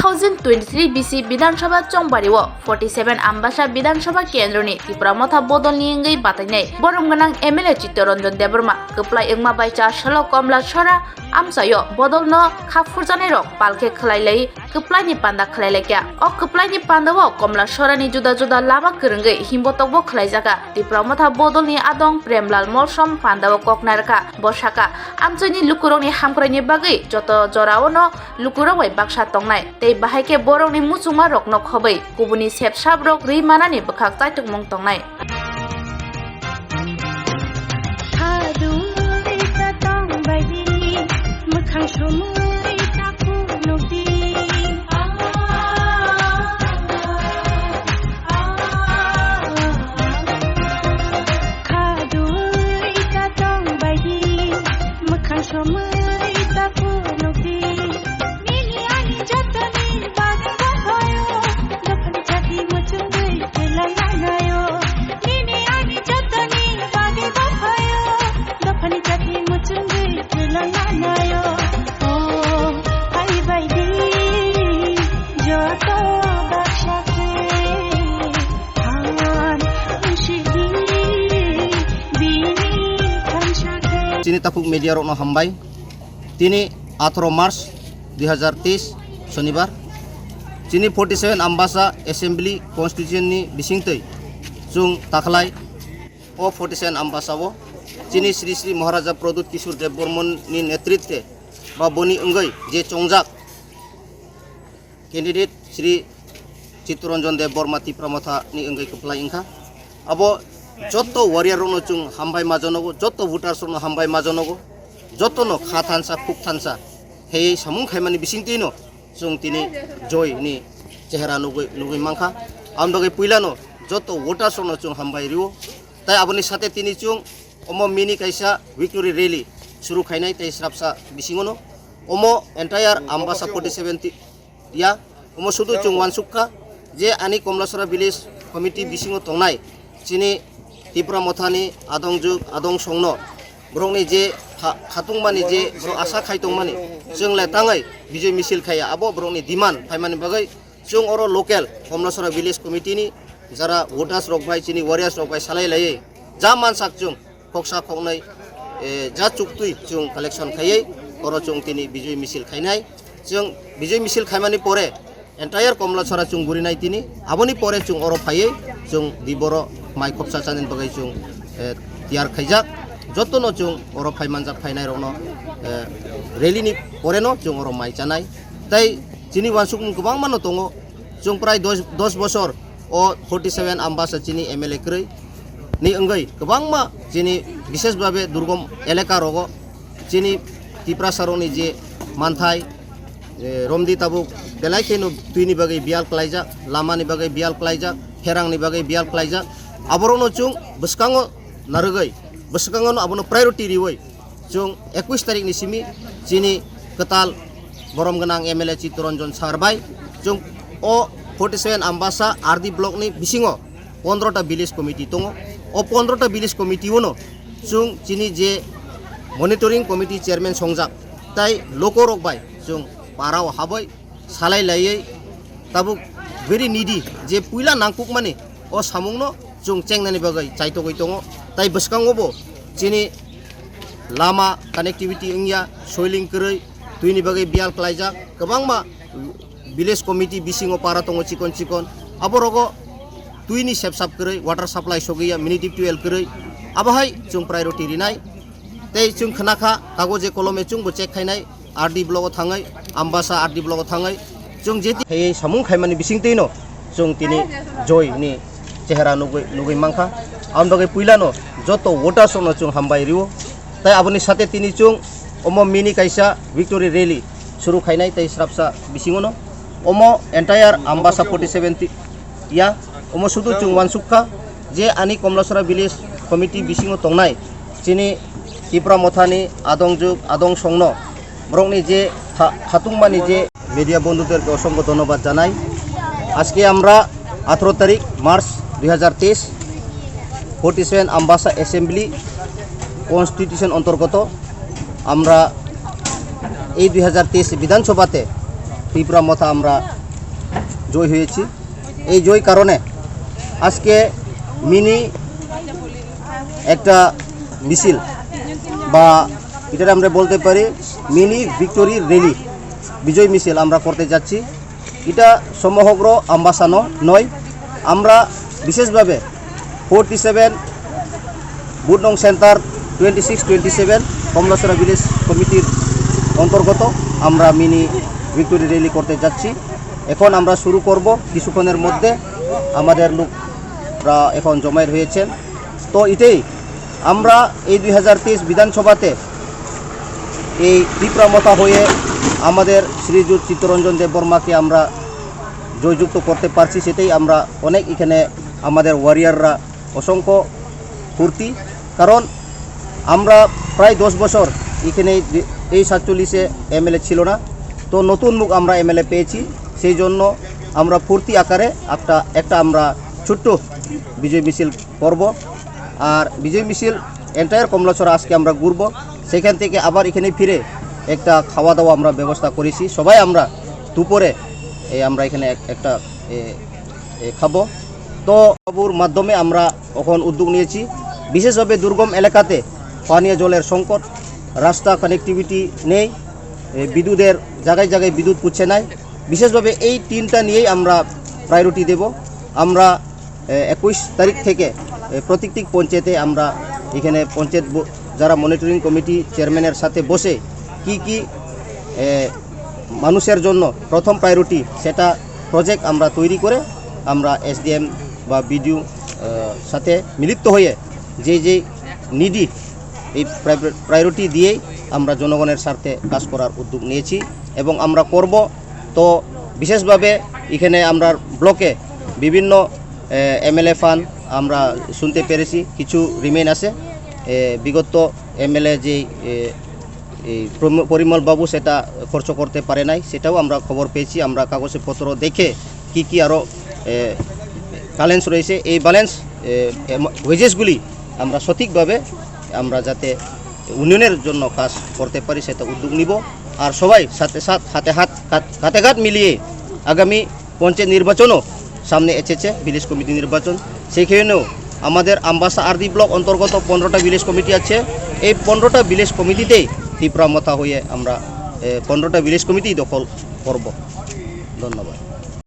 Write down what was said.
2023 BC বিধানসভা চংবাড়িও 47 আমবাসা বিধানসভা কেন্দ্রনি ত্রিপুরা মথা বদলনি অঙ্গै বাতাयनाय বরম गोनां MLA चित्तरंजन देबबर्मा कप्लाय एंगमा बायचा सलो कमला छरा आमसायो बदलनो खाफुरजानाय रक पालखे खलायलै कप्लायनि पान्दा खलायलायक्या अ कप्लायनि पान्दाव कमला छरानि जुदा जुदा लामा गोरोंगै हिम्बतकबो खलायजागा त्रिपुरा मथा बदलनि आदं प्रेमलाल मौसम पान्दाव ककनारका बसाका आमचैनि लुकुरंनि हामख्रायनि बागै जत जरावनो लुकुरंै बाक्सा तंनाय तै बाहायके बरंनि मुसुमा रकनो खबै गुबुननि सेबसाब रक रिमानानि बखाक चाइतुकमं तंनाय Cini tapuk media rokno hambai tini 18 Maret 2023 शनिबार cini 47 ambasa assembly constitution ni bisingtei jung takhlai o 47 ambasa wo cini Sri Sri Maharaja Pradut Kishore Dev Burman ni netritwe ba boni ongai je chongjak candidate Sri Chittoranjan Dev Burma Tripura Motha ni ongai keplai ingkha abo joto warrior rono chung hambai majonogo joto voters rono hambai majonogo joto no kha thansa khuk thansa hei samung khaimani bisingtino chung tini joy ni chehra lugoi mangkha amdoge puilano joto voters rono chung hambai riwo tai aboni sate tini chung omo mini kaisa victory rally shuru khainai tai srapsa bisingono omo entire ambasa 47 ya omo sudu chung wansukka je ani komlasora village committee bisingo tongnai chini Tripura Mothani adong juk adong songno brongni je khatungmani je bro asa khaitongmani जों लेताङै बिजय मिছিল खाया abo brongni demand फाइमानि बागै जों oro local Komlasora village committee ni jara voters rok bai chini warriors rok bai salai lai ja mansak जों koksa khongnai ja chuktui जों collection khayai oro जों tini Bijay मिছিল खाइनाय जों Bijay मिছিল खाइमानि pore entire Komlasora जों गुरिनाय tini aboni pore जों oro phayai जों diboro mai khopsa chanin bagai chung tiar khaijak jotono chung oro phaimanjak phainai rokno rally ni poreno chung oro mai chanai tai chini wansuk gobang mano tongo chung prai 10 bosor o 47 ambasa chini MLA krei ni ongai gobang ma chini bishesh bhabe durgom elaka rogo chini Tripura saroni je manthai romdi tabuk belai kheno tuini bagai bial klaijak lamani bagai bial klaijak herang ni bagai bial klaijak aborono chung beskango narugai beskango no abono priority riwoi chung 21 tarik ni simi chini ketal borom genang MLA Chittoranjan sarbai chung o 47 ambasa RD block ni bisingo 15 ta village committee tongo o 15 ta village committee wono chung chini je monitoring committee chairman songjak tai loko rok bai chung parao habai salai laiei tabuk very needy je puila nangkuk mani o samungno chung chengnani bagai chaitogoi tongo tai beskangobo chini lama connectivity ingya soiling krei tuini bagai bial klaijak kebangma village committee bisingo para tongo chikon aborogo tuini sepsap krei water supply sogiya mini deep well krei abahai chung priority rinai tei chung khnakha kagoje kolome chung bo check khainai RD block thangai ambasa RD block thangai chung jeti hei samung khaimani bisingteino chung tini joy ni chehra nugoi mangkha amdoge puilano joto voters ono chung hambai riwo tai aboni sate tini chung omo mini kaisa victory rally shuru khainai tai srapsa bisingono omo entire ambasa 47 ya omo sudu chung wansukka je ani Komlasora village committee bisingo tongnai chini Tripura Mothani adongjuk adong songno brongni je khatungmani je media বন্ধুদেরকে অসংখ্য ধন্যবাদ জানাই আজকে আমরা 18 তারিখ March 2023 47 ambasa assembly constitution অন্তর্গত আমরা এই 2023 বিধানসভাতে ত্রিপুরা মথা আমরা জয় হয়েছি। এই জয় কারণে আজকে মিনি একটা মিছিল বা এটা আমরা বলতে পারি মিনি ভিক্টোরি র্যালি বিজয় মিছিল আমরা করতে যাচ্ছি। এটা সমগ্র আম্বাসানো নয়, আমরা বিশেষভাবে 47 বুটনং সেন্টার 26-27 কমলাছড়া ভিলেজ কমিটির অন্তর্গত আমরা মিনি ভিক্টোরি র্যালি করতে যাচ্ছি। এখন আমরা শুরু করব কিছুক্ষণের মধ্যে। আমাদের লোকরা এখন জমায়েত হয়েছেন। তো এটাই আমরা এই 2023 বিধানসভাতে এই তীব্রমতা হয়ে আমাদের শ্রীযুত চিত্তরঞ্জন দেববর্মাকে আমরা জয়যুক্ত করতে পারছি, সেটাই আমরা অনেক এখানে আমাদের ওয়ারিয়াররা অসংখ্য ফুর্তি। কারণ আমরা প্রায় 10 বছর এখানে এই 47-এ এমএলএ ছিল না, তো নতুন মুখ আমরা এমএলএ পেয়েছি। সেই জন্য আমরা ফুর্তি আকারে একটা আমরা ছোট্ট বিজয় মিছিল করব। আর বিজয় মিছিল এন্টায়ার কমলাছড়া আজকে আমরা ঘুরব। সেখান থেকে আবার এখানে ফিরে একটা খাওয়া দাওয়া আমরা ব্যবস্থা করেছি। সবাই আমরা দুপুরে আমরা এখানে একটা খাবো। তো বাবুর মাধ্যমে আমরা এখন উদ্যোগ নিয়েছি, বিশেষভাবে দুর্গম এলাকাতে পানীয় জলের সংকট, রাস্তা কানেক্টিভিটি নেই, বিদ্যুতের জায়গায় জায়গায় বিদ্যুৎ পুচ্ছে নাই। বিশেষভাবে এই তিনটা নিয়েই আমরা প্রায়োরিটি দেব। আমরা 21 তারিখ থেকে প্রত্যেকটি পঞ্চায়েতে আমরা এখানে পঞ্চায়েত যারা মনিটরিং কমিটি চেয়ারম্যানের সাথে বসে কি মানুষের জন্য প্রথম প্রায়োরিটি সেটা প্রজেক্ট আমরা তৈরি করে আমরা এসডিএম বা বিডিও সাথে মিলিত হয়ে যে নিডি এই প্রায়োরিটি দিয়েই আমরা জনগণের স্বার্থে কাজ করার উদ্যোগ নিয়েছি এবং আমরা করব। তো বিশেষভাবে এখানে আমরা ব্লকে বিভিন্ন এমএলএ ফান্ড আমরা শুনতে পেরেছি, কিছু রিমেইন আছে। বিগত এমএলএ যে পরিমল বাবু সেটা খরচ করতে পারে নাই, সেটাও আমরা খবর পেয়েছি। আমরা কাগজে পত্র দেখে কি আরও ব্যালেন্স রয়েছে, এই ব্যালেন্স ওয়েজেসগুলি আমরা সঠিকভাবে আমরা যাতে উন্নয়নের জন্য কাজ করতে পারি সেটা উদ্যোগ নিব। আর সবাই হাতে হাত মিলিয়ে আগামী পঞ্চায়েত নির্বাচনও সামনে এসেছে, ভিলেজ কমিটি নির্বাচন। সেখানেও আমাদের আমবাসা আরদি ব্লক অন্তর্গত 15টা ভিলেজ কমিটি আছে। এই 15টা ভিলেজ কমিটিতেই তীব্রমতা হয়ে আমরা 15টা ভিলেজ কমিটি দখল করব। ধন্যবাদ।